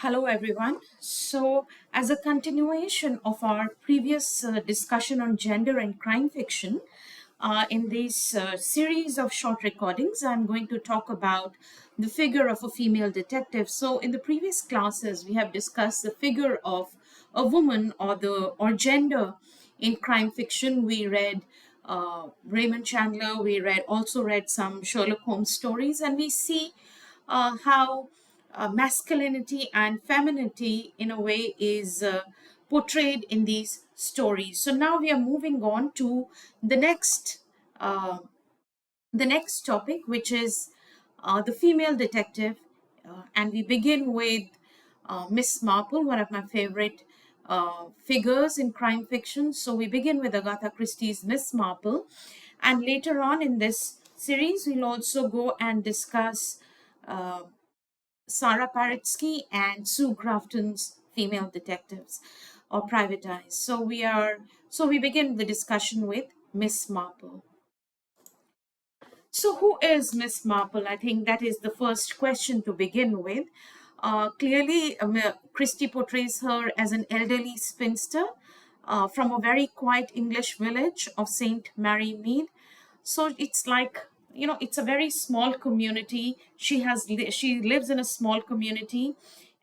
Hello, everyone. So, as a continuation of our previous discussion on gender and crime fiction, in this series of short recordings, I'm going to talk about the figure of a female detective. So, in the previous classes, we have discussed the figure of a woman or gender in crime fiction. We read Raymond Chandler. We also read some Sherlock Holmes stories, and we see how masculinity and femininity in a way is portrayed in these stories. So now we are moving on to the next uh, the next topic, which is the female detective, and we begin with Miss Marple, one of my favorite figures in crime fiction. So we begin with Agatha Christie's Miss Marple, and later on in this series, we'll also go and discuss uh, Sarah Paritsky and Sue Grafton's female detectives or private eyes. So we begin the discussion with Miss Marple. So who is Miss Marple? I think that is the first question to begin with. Clearly, Christie portrays her as an elderly spinster from a very quiet English village of St. Mary Mead. So it's like, it's a very small community. She lives in a small community,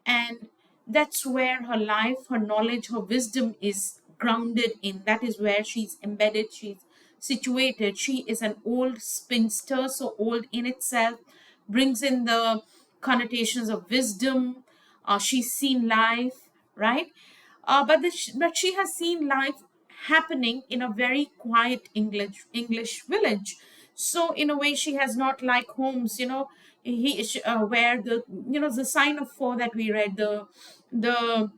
and that's where her life, her knowledge, her wisdom is grounded in. That is where she's embedded, she's situated. She is an old spinster, so old in itself brings in the connotations of wisdom. She's seen life, right? But she has seen life happening in a very quiet English village. So in a way, she has not like Holmes, where the sign of four that we read, the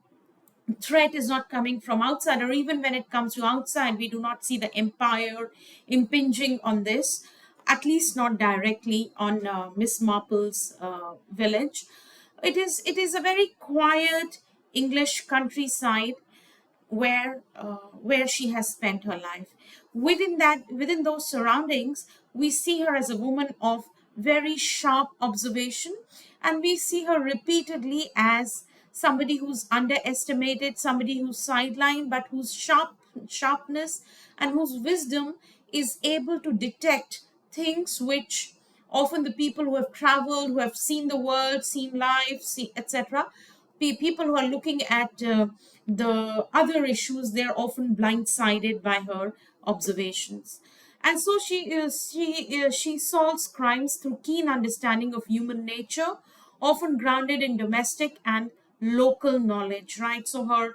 threat is not coming from outside, or even when it comes to outside, we do not see the empire impinging on this, at least not directly on Miss Marple's village. It is a very quiet English countryside where she has spent her life. Within those surroundings, we see her as a woman of very sharp observation, and we see her repeatedly as somebody who's underestimated, somebody who's sidelined, but whose sharpness and whose wisdom is able to detect things which often the people who have traveled, who have seen the world, seen life, etc., people who are looking at the other issues, they're often blindsided by her observations. And so she solves crimes through keen understanding of human nature, often grounded in domestic and local knowledge, right? So her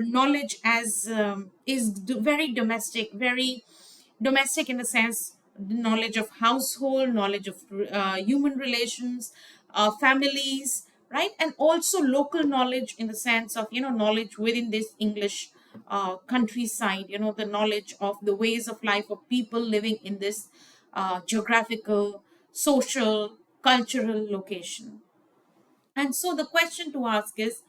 knowledge as very domestic, very domestic in the sense knowledge of household, knowledge of human relations, families, right? And also local knowledge in the sense of knowledge within this English countryside, the knowledge of the ways of life of people living in this geographical, social, cultural location. And so the question to ask is,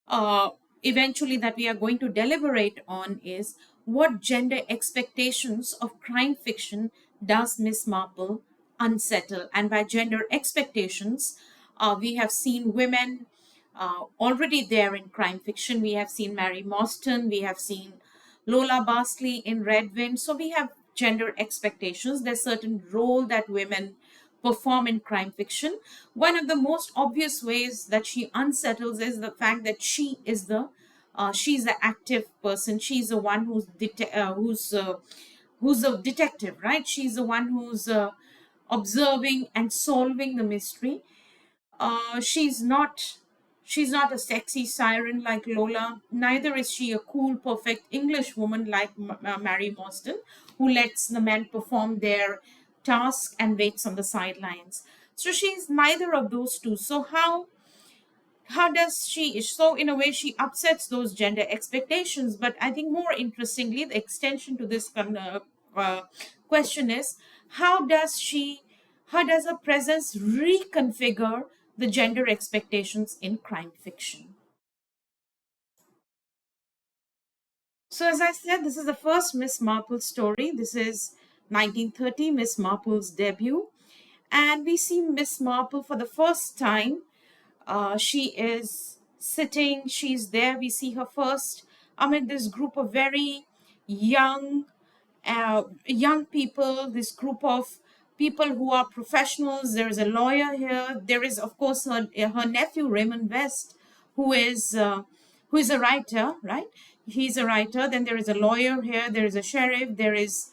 uh, eventually, that we are going to deliberate on is, what gender expectations of crime fiction does Miss Marple unsettle? And by gender expectations, we have seen women already there in crime fiction. We have seen Mary Mostyn, we have seen Lola Bastley in Red Wind. So we have gender expectations. There's certain role that women perform in crime fiction. One of the most obvious ways that she unsettles is the fact that she's the active person. She's the one who's a detective, right? She's the one who's observing and solving the mystery. She's not a sexy siren like Lola. Neither is she a cool, perfect English woman like Mary Mostyn, who lets the men perform their task and waits on the sidelines. So she's neither of those two. So how does she? So in a way, she upsets those gender expectations. But I think more interestingly, the extension to this question is, how does she? How does her presence reconfigure the gender expectations in crime fiction? So, as I said, this is the first Miss Marple story. This is 1930, Miss Marple's debut. And we see Miss Marple for the first time She is sitting, she's there. We see her first amid this group of very young, young people, this group of people who are professionals. There is a lawyer here. There is, of course, her nephew Raymond West, who is uh, who is a writer, right? He's a writer. Then there is a lawyer here. There is a sheriff. There is,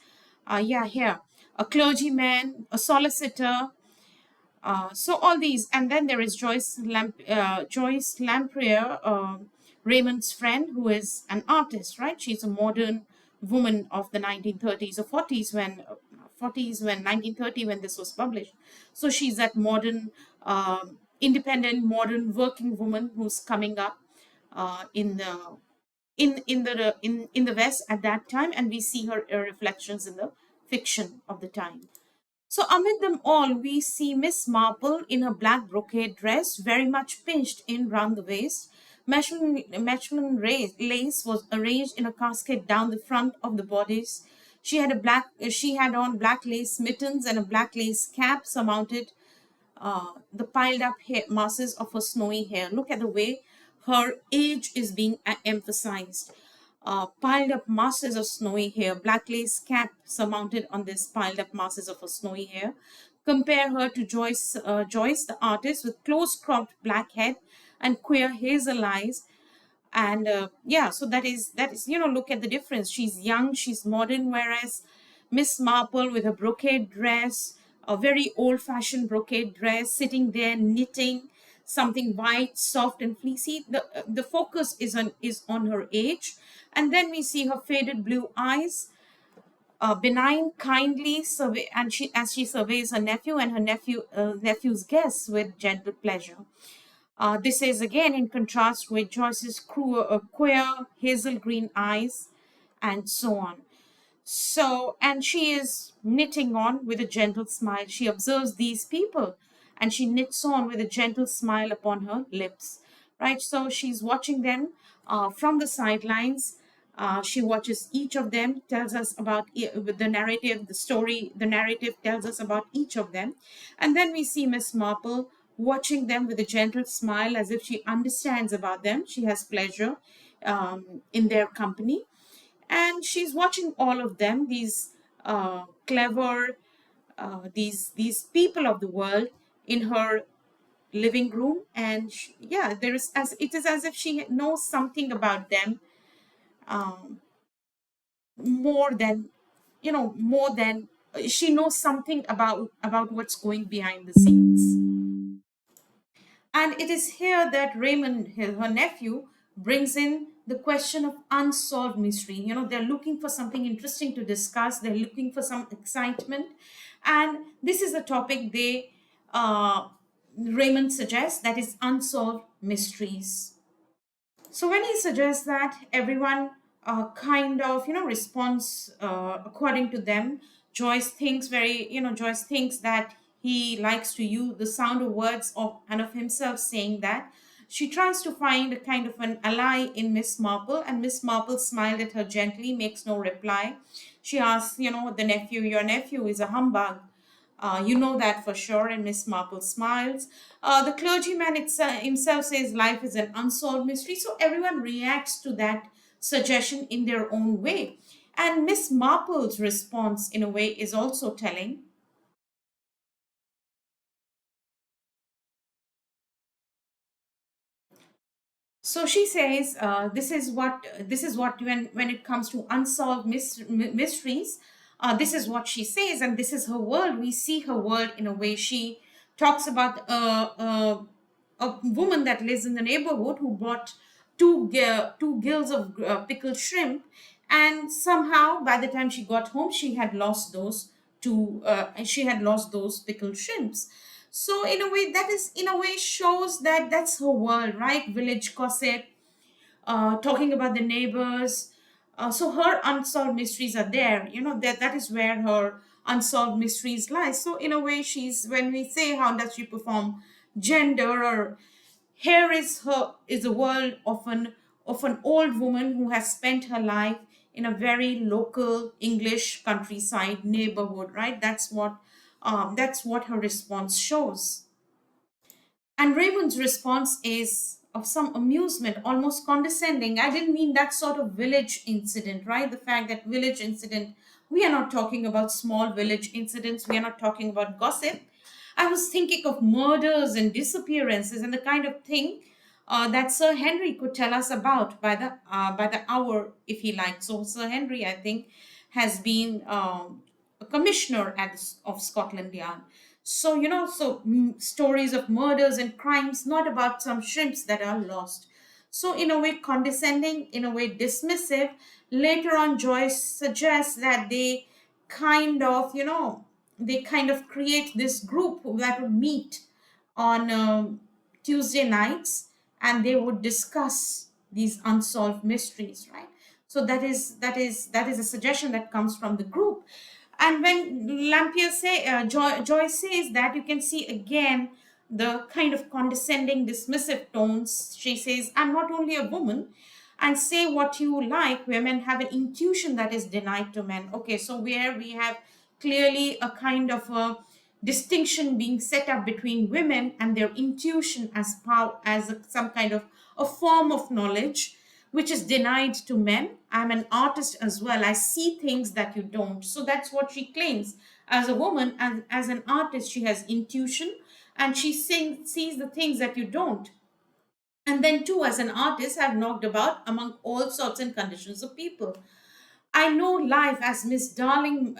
yeah, here a clergyman, a solicitor, so all these, and then there is Joyce Lampriere, Raymond's friend, who is an artist, right? She's a modern woman of the 1930s or 40s when 1930 when this was published. So she's that modern, independent, modern working woman who's coming up in the in the West at that time, and we see her reflections in the fiction of the time. So amid them all, we see Miss Marple in her black brocade dress, very much pinched in round the waist. Lace was arranged in a cascade down the front of the bodice. She had on black lace mittens and a black lace cap surmounted the piled up masses of her snowy hair. Look at the way her age is being emphasized. Piled up masses of snowy hair, black lace cap surmounted on this piled up masses of her snowy hair. Compare her to Joyce, the artist, with close cropped black head and queer hazel eyes. And yeah, so that is, look at the difference. She's young, she's modern, whereas Miss Marple with a brocade dress, a very old fashioned brocade dress, sitting there knitting something white, soft and fleecy. The focus is on her age. And then we see her faded blue eyes, benign, kindly survey, and she as she surveys her nephew and her nephew's guests with gentle pleasure. This is again in contrast with Joyce's queer hazel green eyes, and so on. So, and she is knitting on with a gentle smile. She observes these people and she knits on with a gentle smile upon her lips, right? So she's watching them from the sidelines. She watches each of them, tells us about with the narrative, the story, the narrative tells us about each of them. And then we see Miss Marple watching them with a gentle smile as if she understands about them. She has pleasure in their company, and she's watching all of them, these clever, these people of the world, in her living room. And yeah, there is as it is as if she knows something about them, um, more than more than she knows something about what's going behind the scenes. And it is here that Raymond, her nephew, brings in the question of unsolved mystery. They're looking for something interesting to discuss, they're looking for some excitement. And this is the topic Raymond suggests, that is unsolved mysteries. So when he suggests that everyone kind of responds according to them, Joyce thinks that he likes to use the sound of words of himself saying that. She tries to find a kind of an ally in Miss Marple, and Miss Marple smiled at her gently, makes no reply. She asks, the nephew, your nephew is a humbug. You know that for sure. And Miss Marple smiles. The clergyman himself says life is an unsolved mystery. So everyone reacts to that suggestion in their own way. And Miss Marple's response, in a way, is also telling. So she says, this is what when it comes to unsolved mysteries, this is what she says, and this is her world. We see her world in a way. She talks about a woman that lives in the neighborhood who bought two gills of pickled shrimp, and somehow by the time she got home, she had lost those pickled shrimps. So in a way, that is in a way shows that that's her world, right? Village gossip, talking about the neighbors. So her unsolved mysteries are there. That is where her unsolved mysteries lie. So in a way, she's when we say how does she perform gender, or here is a world of an old woman who has spent her life in a very local English countryside neighborhood, right? That's what her response shows. And Raymond's response is of some amusement, almost condescending. I didn't mean that sort of village incident, right? The fact that village incident, we are not talking about small village incidents, we are not talking about gossip. I was thinking of murders and disappearances and the kind of thing that Sir Henry could tell us about by the hour if he liked. So Sir Henry, I think, has been a commissioner of Scotland Yard. So stories of murders and crimes, not about some shrimps that are lost. So in a way condescending, in a way dismissive. Later on, Joyce suggests that they kind of create this group that would meet on Tuesday nights, and they would discuss these unsolved mysteries, right? So that is a suggestion that comes from the group. And when Joyce says that, you can see again the kind of condescending, dismissive tones. She says, "I'm not only a woman, and say what you like. Women have an intuition that is denied to men." Okay, so where we have clearly a kind of a distinction being set up between women and their intuition as power, as some kind of a form of knowledge which is denied to men. I'm an artist as well. I see things that you don't. So that's what she claims. As a woman and as an artist, she has intuition, and sees the things that you don't. And then, too, as an artist, I've knocked about among all sorts and conditions of people. I know life as darling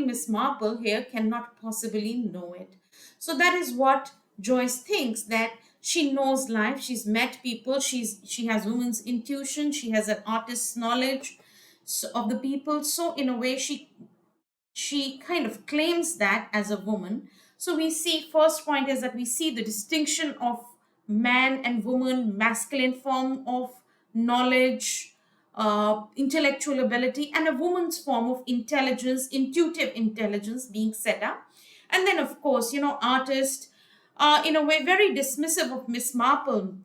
Miss Marple here cannot possibly know it. So that is what Joyce thinks, that she knows life. She's met people. She has woman's intuition. She has an artist's knowledge of the people. So in a way, she kind of claims that as a woman. So we see, first point is that we see the distinction of man and woman, masculine form of knowledge, intellectual ability, and a woman's form of intelligence, intuitive intelligence being set up. And then, of course, artist, in a way, very dismissive of Miss Marple.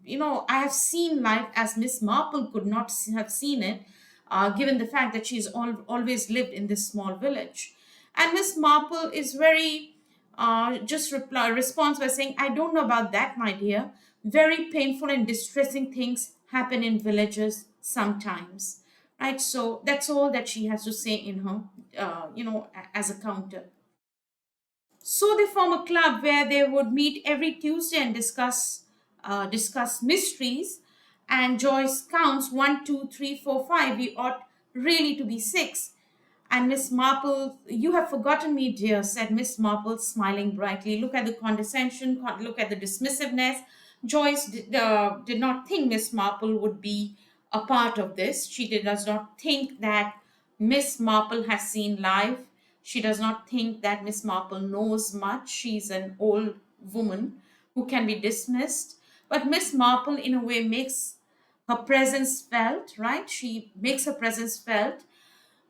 I have seen life as Miss Marple could not have seen it, given the fact that she's always lived in this small village. And Miss Marple is very just responds by saying, "I don't know about that, my dear. Very painful and distressing things happen in villages sometimes." Right. So that's all that she has to say in her, as a counter. So they form a club where they would meet every Tuesday and discuss mysteries. And Joyce counts 1, 2, 3, 4, 5. We ought really to be six. And Miss Marple, "You have forgotten me, dear," said Miss Marple, smiling brightly. Look at the condescension, look at the dismissiveness. Joyce did not think Miss Marple would be a part of this. Does not think that Miss Marple has seen life. She does not think that Miss Marple knows much. She's an old woman who can be dismissed. But Miss Marple, in a way, makes her presence felt, right? She makes her presence felt,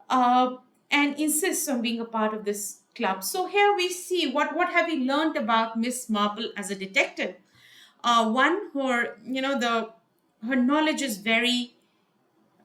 uh, and insists on being a part of this club. So here we see what have we learned about Miss Marple as a detective. One, her knowledge is very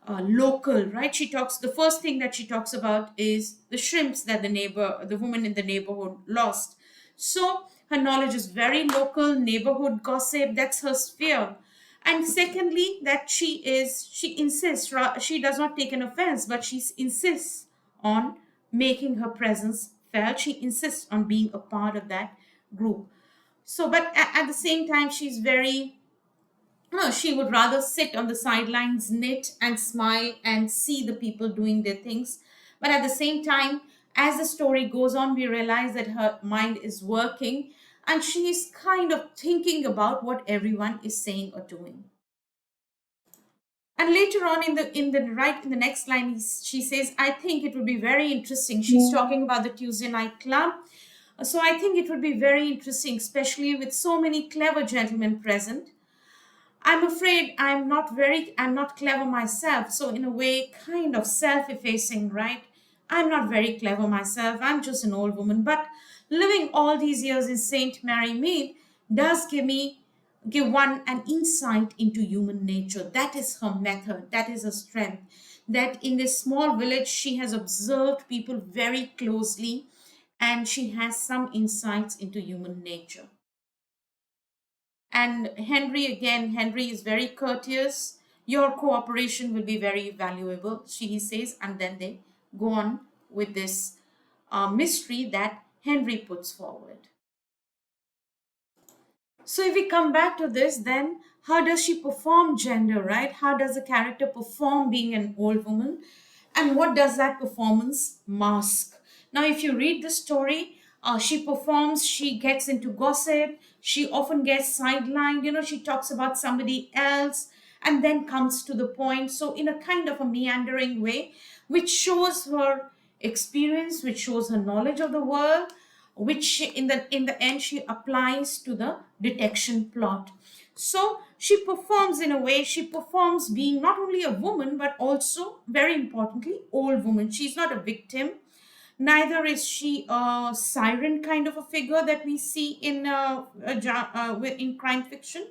local, right? The first thing that she talks about is the shrimps that the woman in the neighborhood lost. So her knowledge is very local, neighborhood gossip, that's her sphere. And secondly, that she insists, she does not take an offense, but she insists on making her presence felt. She insists on being a part of that group. So, but at the same time, she's very no, she would rather sit on the sidelines, knit and smile and see the people doing their things. But at the same time, as the story goes on, we realize that her mind is working and she's kind of thinking about what everyone is saying or doing. And later on in the next line, she says, "I think it would be very interesting." She's talking about the Tuesday night club. So I think it would be very interesting, especially with so many clever gentlemen present. I'm afraid I'm not clever myself. So, in a way, kind of self effacing, right? I'm not very clever myself. I'm just an old woman. But living all these years in St. Mary Mead does give one an insight into human nature. That is her method. That is her strength. That in this small village, she has observed people very closely and she has some insights into human nature. And Henry, again, Henry is very courteous. Your cooperation will be very valuable, he says. And then they go on with this mystery that Henry puts forward. So if we come back to this, then how does she perform gender, right? How does the character perform being an old woman? And what does that performance mask? Now, if you read the story, she performs, she gets into gossip, she often gets sidelined, she talks about somebody else and then comes to the point. So, in a kind of a meandering way, which shows her experience, which shows her knowledge of the world, which in the end she applies to the detection plot. So she performs, in a way, she performs being not only a woman but also, very importantly, old woman. She's not a victim, neither is she a siren kind of a figure that we see in crime fiction.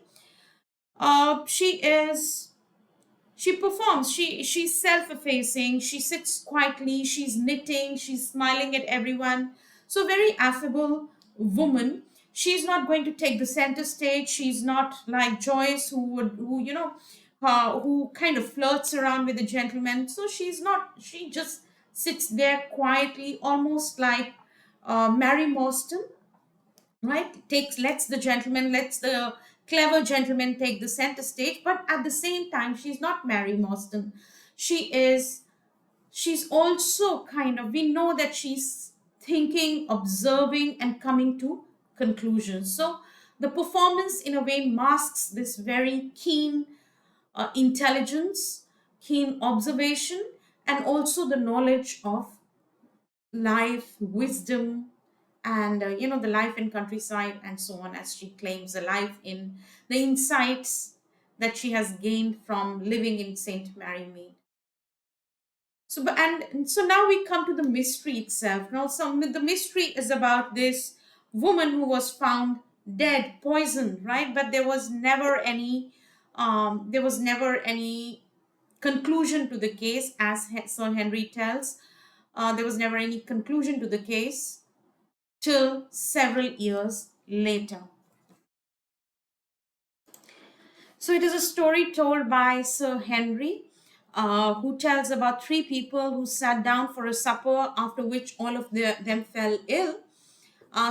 She performs, she's self-effacing, she sits quietly, she's knitting, she's smiling at everyone. So very affable woman. She's not going to take the center stage. She's not like Joyce, who kind of flirts around with the gentleman. So she's not, she just sits there quietly, almost like Mary Morstan, right? Lets the clever gentleman take the center stage, but at the same time she's not Mary Morstan. She's also kind of, we know that she's thinking, observing and coming to conclusions. So the performance, in a way, masks this very keen intelligence, keen observation, and also the knowledge of life, wisdom, and the life in countryside and so on, as she claims, the life in the insights that she has gained from living in St. Mary Mead. So now we come to the mystery itself. Now, the mystery is about this woman who was found dead, poisoned, right? But there was never any conclusion to the case, as Sir Henry tells. There was never any conclusion to the case till several years later. So it is a story told by Sir Henry, who tells about three people who sat down for a supper, after which all of them fell ill,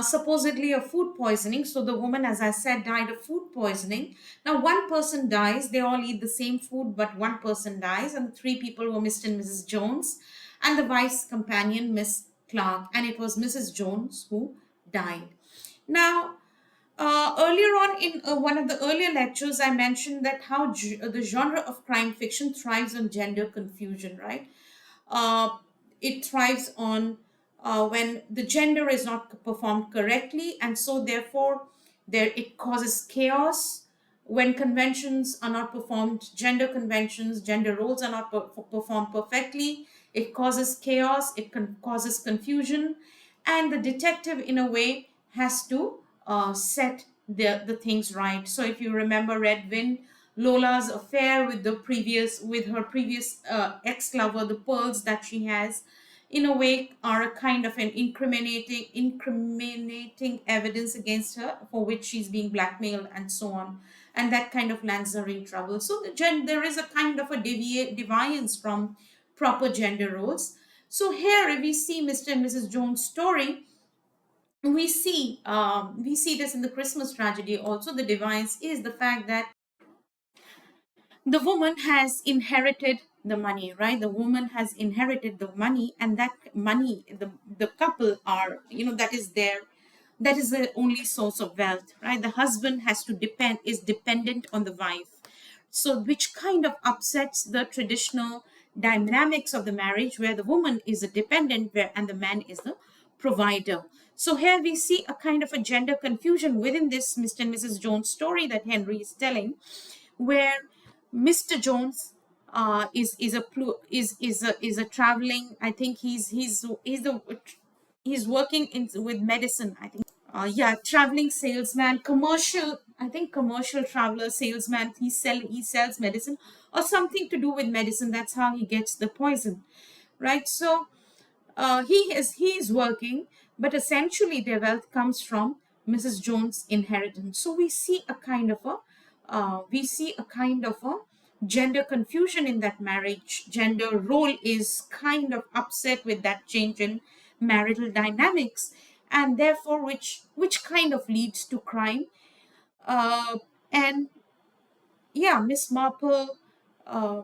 supposedly of food poisoning. So the woman, as I said, died of food poisoning. Now, one person dies, they all eat the same food, but one person dies, and the three people were Mr. and Mrs. Jones and the wife's companion, Miss Clark, and it was Mrs. Jones who died. Now, earlier on in one of the earlier lectures, I mentioned that how the genre of crime fiction thrives on gender confusion, right? Uh, it thrives on when the gender is not performed correctly, and so therefore there it causes chaos. When conventions are not performed, gender conventions, gender roles are not performed perfectly, it causes chaos, it causes confusion, and the detective, in a way, has to set the things right. So if you remember Red Wind, Lola's affair with her previous ex-lover, the pearls that she has, in a way, are a kind of an incriminating evidence against her, for which she's being blackmailed and so on, and that kind of lands her in trouble. So there is a kind of a deviance from proper gender roles. So here we see Mr. and Mrs. Jones' story. We see this in the Christmas tragedy also. The device is the fact that the woman has inherited the money, right? The woman has inherited the money, and that money, the couple are, that is the only source of wealth, right? The husband is dependent on the wife. So which kind of upsets the traditional dynamics of the marriage, where the woman is a dependent and the man is the provider. So here we see a kind of a gender confusion within this Mr. and Mrs. Jones story that Henry is telling, where Mr. Jones is a traveling. I think he's working with medicine. I think, yeah, traveling salesman, commercial. I think commercial traveler, salesman. He sells medicine or something to do with medicine. That's how he gets the poison, right? So he is working, but essentially their wealth comes from Mrs. Jones' inheritance. So we see a kind of a gender confusion in that marriage. Gender role is kind of upset with that change in marital dynamics, and therefore which kind of leads to crime. And yeah, Miss Marple, uh,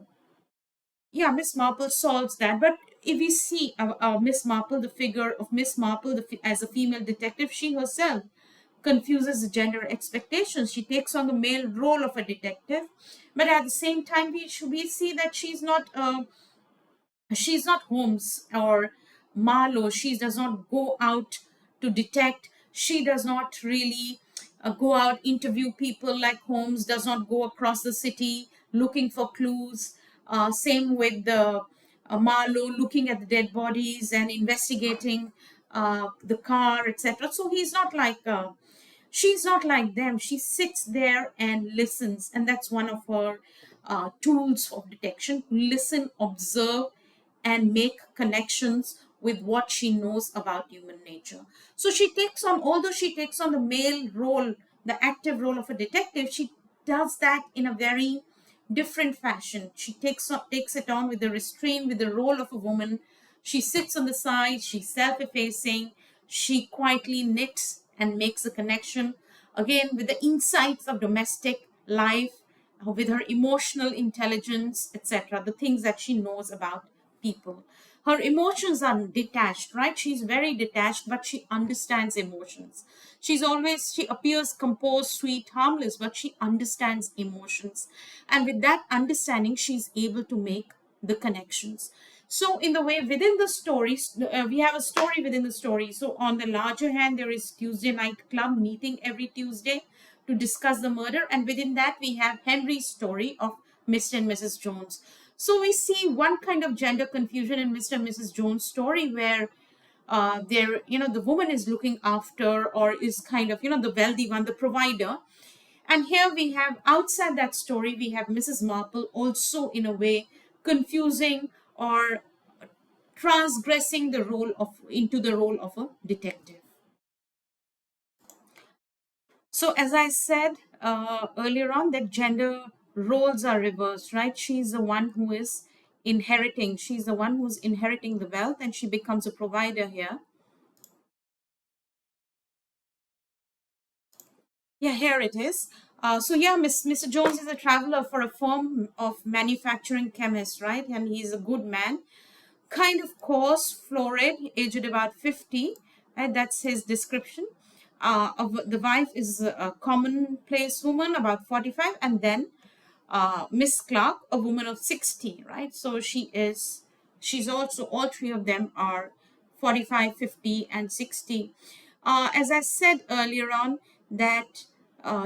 yeah, Miss Marple solves that. But if we see Miss Marple, the figure of Miss Marple as a female detective, she herself confuses the gender expectations. She takes on the male role of a detective, but at the same time, we see that she's not Holmes or Marlowe. She does not go out to detect. She does not really go out, interview people like Holmes, does not go across the city looking for clues. Same with the Marlowe, looking at the dead bodies and investigating the car, etc. So she's not like them. She sits there and listens, and that's one of her tools of detection: listen, observe, and make connections with what she knows about human nature. So although she takes on the male role, the active role of a detective, she does that in a very different fashion. She takes it on with the restraint, with the role of a woman. She sits on the side, she's self-effacing, she quietly knits and makes a connection, again, with the insights of domestic life, with her emotional intelligence, etc., the things that she knows about people. Her emotions are detached, right? She's very detached, but she understands emotions. She appears composed, sweet, harmless, but she understands emotions. And with that understanding, she's able to make the connections. So, in the way within the stories, we have a story within the story. So, on the larger hand, there is Tuesday Night Club meeting every Tuesday to discuss the murder, and within that, we have Henry's story of Mr. and Mrs. Jones. So, we see one kind of gender confusion in Mr. and Mrs. Jones' story where the woman is looking after, or is kind of, the wealthy one, the provider. And here we have, outside that story, we have Mrs. Marple also in a way confusing or transgressing the role of into the role of a detective. So as I said earlier on, that gender roles are reversed, right? She's the one who is inheriting. She's the one who's inheriting the wealth, and she becomes a provider here. Yeah, here it is. Mr. Jones is a traveler for a firm of manufacturing chemists, right? And he's a good man, kind of coarse, florid, aged about 50. Right? That's his description. The wife is a commonplace woman, about 45, and then Miss Clark, a woman of 60, right? So she's also, all three of them are 45, 50, and 60. As I said earlier on, that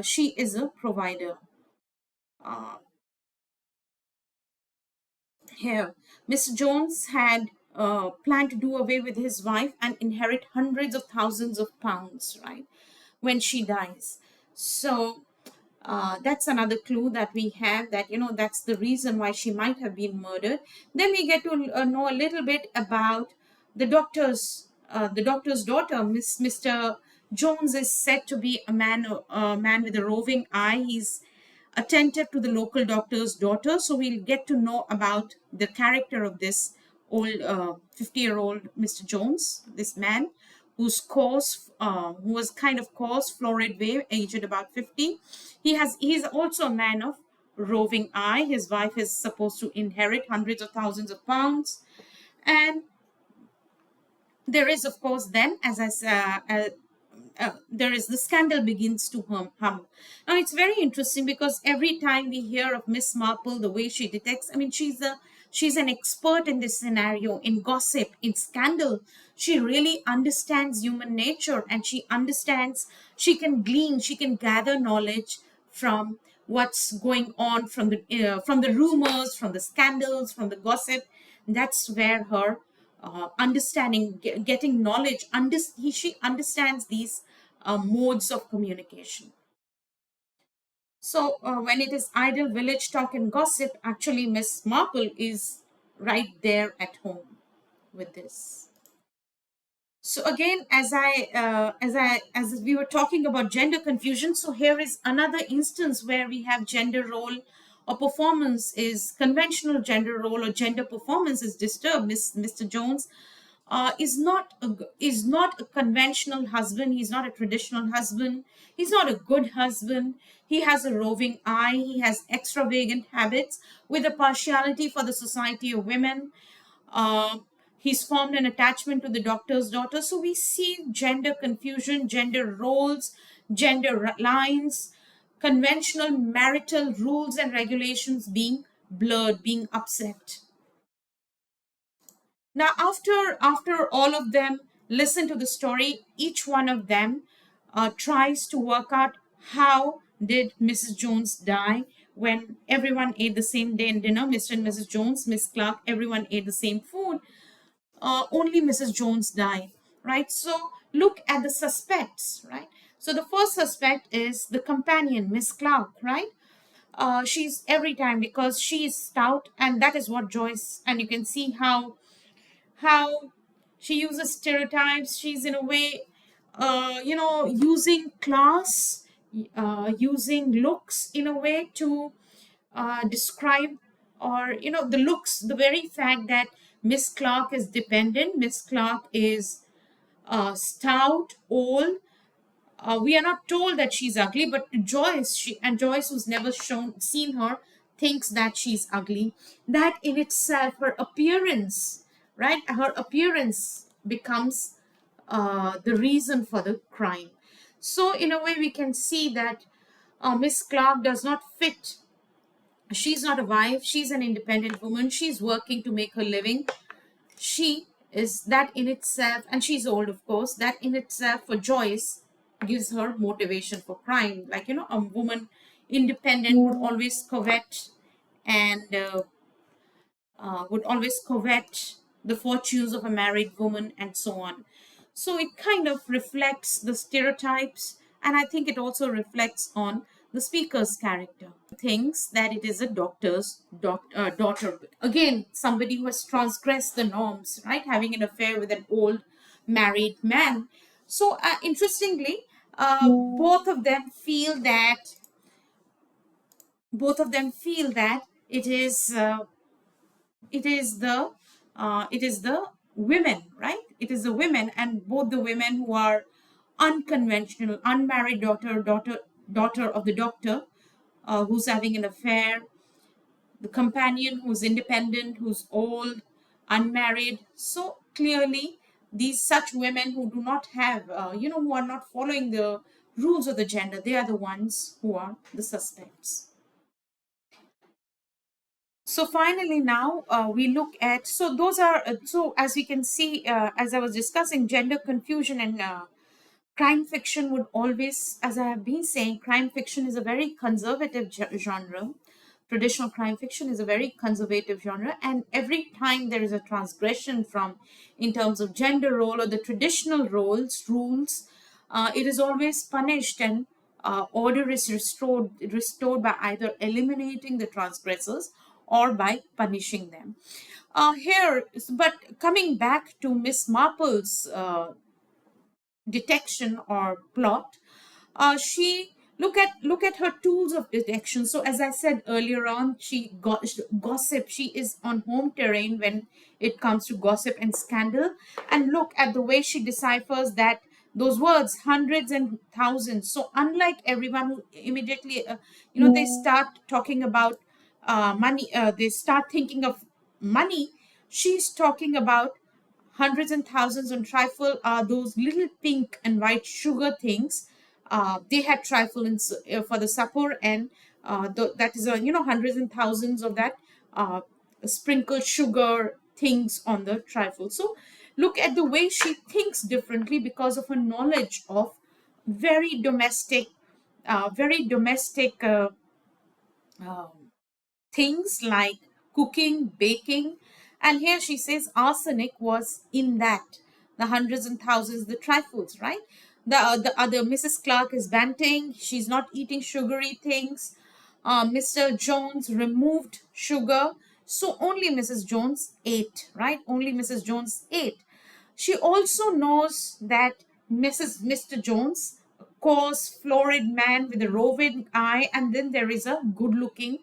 she is a provider. Uh, Here, Mr. Jones had planned to do away with his wife and inherit hundreds of thousands of pounds, right, when she dies. So that's another clue that we have, that that's the reason why she might have been murdered. Then we get to know a little bit about the doctor's daughter. Mr. Jones is said to be a man with a roving eye. He's attentive to the local doctor's daughter. So we'll get to know about the character of this old 50-year-old Mr. Jones, this man who was kind of coarse, florid way, aged about 50. He's also a man of roving eye. His wife is supposed to inherit hundreds of thousands of pounds. And there is, of course, then, as I said, there is the scandal begins to hum. Now it's very interesting because every time we hear of Miss Marple, the way she detects, I mean, she's an expert in this scenario, in gossip, in scandal. She really understands human nature, and she can glean, she can gather knowledge from what's going on, from the rumors, from the scandals, from the gossip. That's where her getting knowledge, she understands these modes of communication. So when it is idle village talk and gossip, actually Miss Marple is right there at home with this. So again, as we were talking about gender confusion, so here is another instance where we have gender role or performance is conventional gender role or gender performance is disturbed. Mr. Jones is not a conventional husband. He's not a traditional husband. He's not a good husband. He has a roving eye. He has extravagant habits with a partiality for the society of women. uh, he's formed an attachment to the doctor's daughter. So we see gender confusion, gender roles, gender lines, conventional marital rules and regulations being blurred, being upset. Now, after all of them listen to the story, each one of them tries to work out how did Mrs. Jones die when everyone ate the same day in dinner. Mr. and Mrs. Jones, Miss Clark, everyone ate the same food. Only Mrs. Jones died, right? So look at the suspects, right? So the first suspect is the companion, Miss Clark, right? She's every time because she is stout, and that is what Joyce. And you can see how she uses stereotypes. She's in a way, using class, using looks in a way to describe, or the looks, the very fact that Miss Clark is dependent, Miss Clark is stout, old. We are not told that she's ugly, but Joyce, who's never seen her, thinks that she's ugly. That in itself, her appearance, right? Her appearance becomes the reason for the crime. So in a way, we can see that Miss Clark does not fit. She's not a wife. She's an independent woman. She's working to make her living. She is that in itself, and she's old, of course. That in itself, for Joyce, gives her motivation for crime. Like, a woman independent would always covet and would always covet the fortunes of a married woman and so on. So it kind of reflects the stereotypes, and I think it also reflects on the speaker's character. Thinks that it is a doctor's daughter. Again, somebody who has transgressed the norms, right? Having an affair with an old married man. So interestingly, both of them feel that it is the women, right? It is the women, and both the women who are unconventional, unmarried daughter of the doctor, who's having an affair, the companion who's independent, who's old, unmarried. So clearly, these such women who do not have, who are not following the rules of the gender, they are the ones who are the suspects. So finally, now we look at, so those are, so as we can see, as I was discussing, gender confusion and crime fiction would always, as I have been saying, crime fiction is a very conservative genre. Traditional crime fiction is a very conservative genre, and every time there is a transgression from, in terms of gender role or the traditional rules, it is always punished, and order is restored by either eliminating the transgressors or by punishing them. Here, but coming back to Miss Marple's detection or plot, she look at her tools of detection. So as I said earlier on, she gossip. She is on home terrain when it comes to gossip and scandal. And look at the way she deciphers that those words, hundreds and thousands. So unlike everyone who immediately they start talking about money, they start thinking of money, she's talking about hundreds and thousands. On trifle are those little pink and white sugar things. They had trifle for the supper, and that is hundreds and thousands of that sprinkled sugar things on the trifle. So look at the way she thinks differently because of her knowledge of very domestic, very domestic things like cooking, baking. And here she says arsenic was in that, the hundreds and thousands, the trifles, right? The other Mrs. Clark is banting. She's not eating sugary things. Mr. Jones removed sugar. So only Mrs. Jones ate, right? Only Mrs. Jones ate. She also knows that Mr. Jones, a coarse, florid man with a roving eye, and then there is a good-looking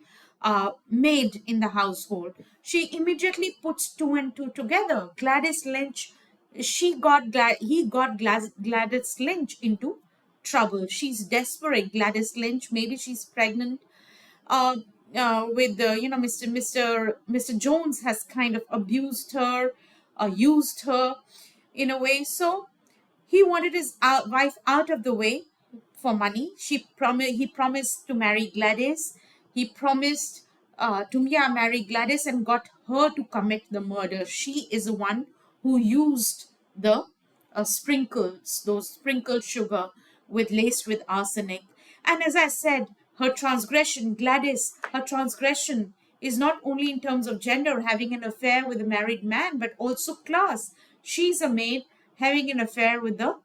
maid in the household. She immediately puts two and two together. Gladys Lynch, he got Gladys Lynch into trouble. She's desperate. Gladys Lynch, maybe she's pregnant uh, with the Mr. Jones has kind of abused her, used her in a way. So he wanted his wife out of the way for money. He promised to marry Gladys. He promised to marry Gladys and got her to commit the murder. She is the one who used the sprinkles, those sprinkled sugar with laced with arsenic. And as I said, her transgression, Gladys, her transgression is not only in terms of gender, having an affair with a married man, but also class. She's a maid having an affair with the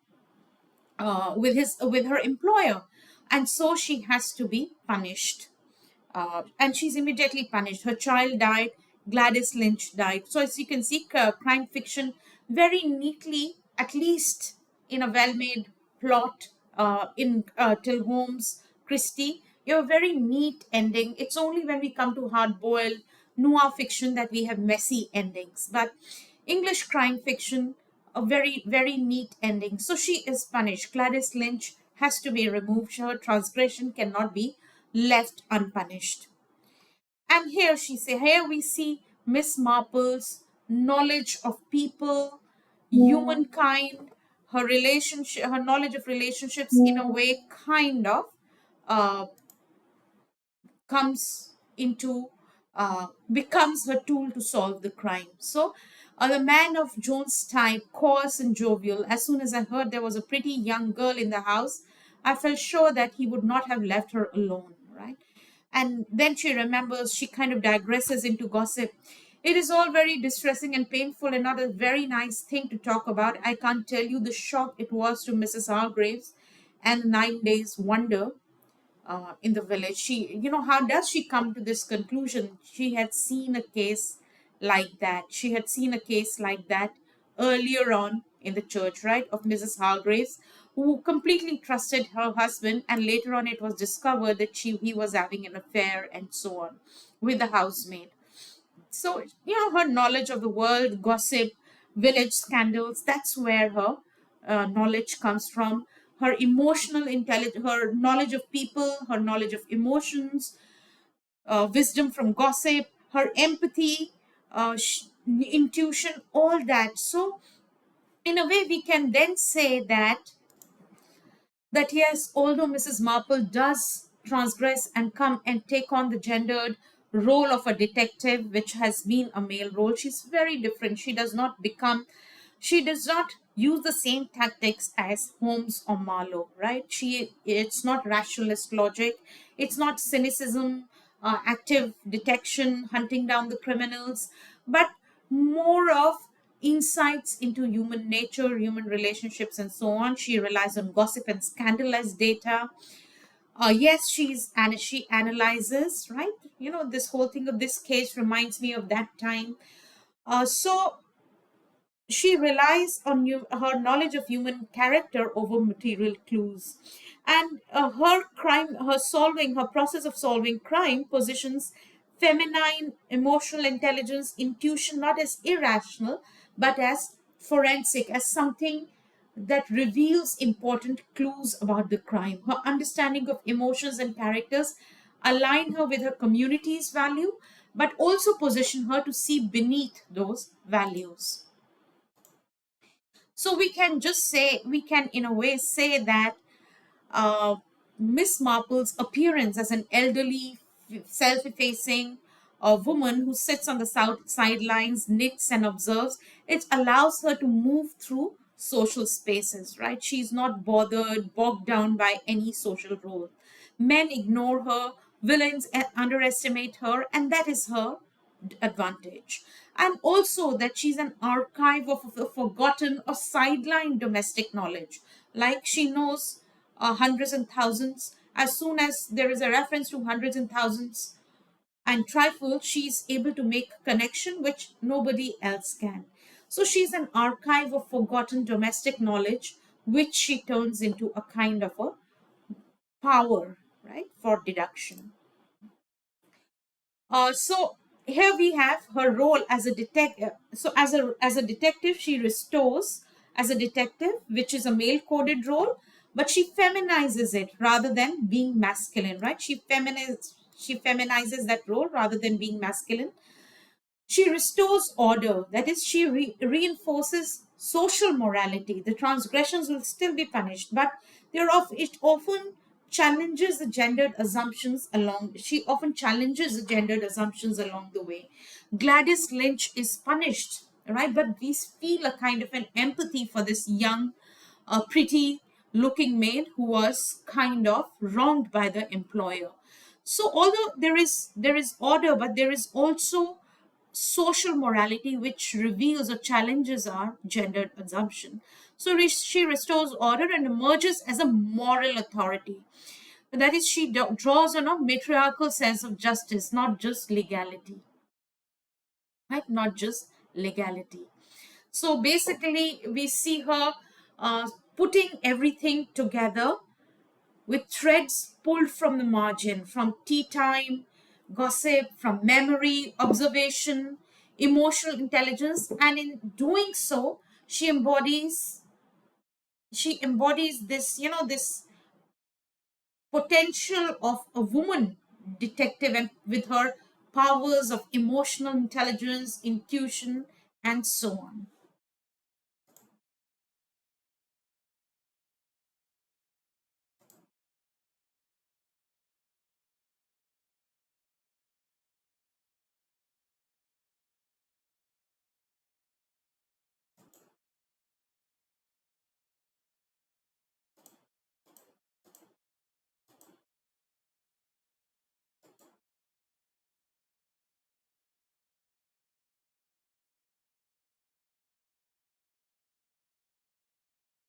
with her employer, and so she has to be punished. And she's immediately punished. Her child died. Gladys Lynch died. So as you can see, crime fiction very neatly, at least in a well-made plot in Till Holmes, Christie, you have a very neat ending. It's only when we come to hard-boiled noir fiction that we have messy endings. But English crime fiction, a very, very neat ending. So she is punished. Gladys Lynch has to be removed. Her transgression cannot be left unpunished. And here we see Miss Marple's knowledge of people, humankind, her relationship, her knowledge of relationships in a way kind of uh, comes into becomes her tool to solve the crime. So the man of Jones type, coarse and jovial, as soon as I heard there was a pretty young girl in the house, I felt sure that he would not have left her alone, right? And then she remembers, she kind of digresses into gossip. It is all very distressing and painful and not a very nice thing to talk about. I can't tell you the shock it was to Mrs. Hargraves and 9 days wonder in the village. How does she come to this conclusion? She had seen a case like that. She had seen a case like that earlier on in the church, right, of Mrs. Hargraves, who completely trusted her husband, and later on it was discovered that he was having an affair and so on with the housemaid. So, her knowledge of the world, gossip, village scandals, that's where her knowledge comes from. Her emotional intelligence, her knowledge of people, her knowledge of emotions, wisdom from gossip, her empathy, intuition, all that. So, in a way, we can then say that yes, although Mrs. Marple does transgress and come and take on the gendered role of a detective, which has been a male role, she's very different. She does not use the same tactics as Holmes or Marlowe, right? It's not rationalist logic, it's not cynicism, active detection, hunting down the criminals, but more of insights into human nature, human relationships, and so on. She relies on gossip and scandalous data. Yes, she analyzes, right? This whole thing of this case reminds me of that time. So she relies on her knowledge of human character over material clues, and her process of solving crime positions feminine emotional intelligence, intuition, not as irrational but as forensic, as something that reveals important clues about the crime. Her understanding of emotions and characters align her with her community's value, but also position her to see beneath those values. So we can in a way say that uh, Miss Marple's appearance as an elderly, self-effacing woman who sits on the sidelines, knits and observes, it allows her to move through social spaces, right? She's not bogged down by any social role. Men ignore her, villains underestimate her, and that is her advantage. And also that she's an archive of a forgotten or sidelined domestic knowledge. Like she knows hundreds and thousands. As soon as there is a reference to hundreds and thousands and trifle, she's able to make connection which nobody else can. So she's an archive of forgotten domestic knowledge, which she turns into a kind of a power, right, for deduction. So here we have her role as a detective. So as a detective, she restores as a detective, which is a male coded role, but she feminizes it rather than being masculine, right? She feminizes that role rather than being masculine. She restores order, that is, she reinforces social morality. The transgressions will still be punished, but it often challenges the gendered assumptions along. She often challenges the gendered assumptions along the way. Gladys Lynch is punished, right? But we feel a kind of an empathy for this young, pretty looking maid who was kind of wronged by the employer. So although there is order, but there is also social morality which reveals or challenges our gendered assumption. So she restores order and emerges as a moral authority. That is, she draws on a matriarchal sense of justice, not just legality, right? Not just legality. So basically, we see her putting everything together with threads pulled from the margin, from tea time, gossip, from memory, observation, emotional intelligence, and in doing so, she embodies this, this potential of a woman detective, and with her powers of emotional intelligence, intuition, and so on.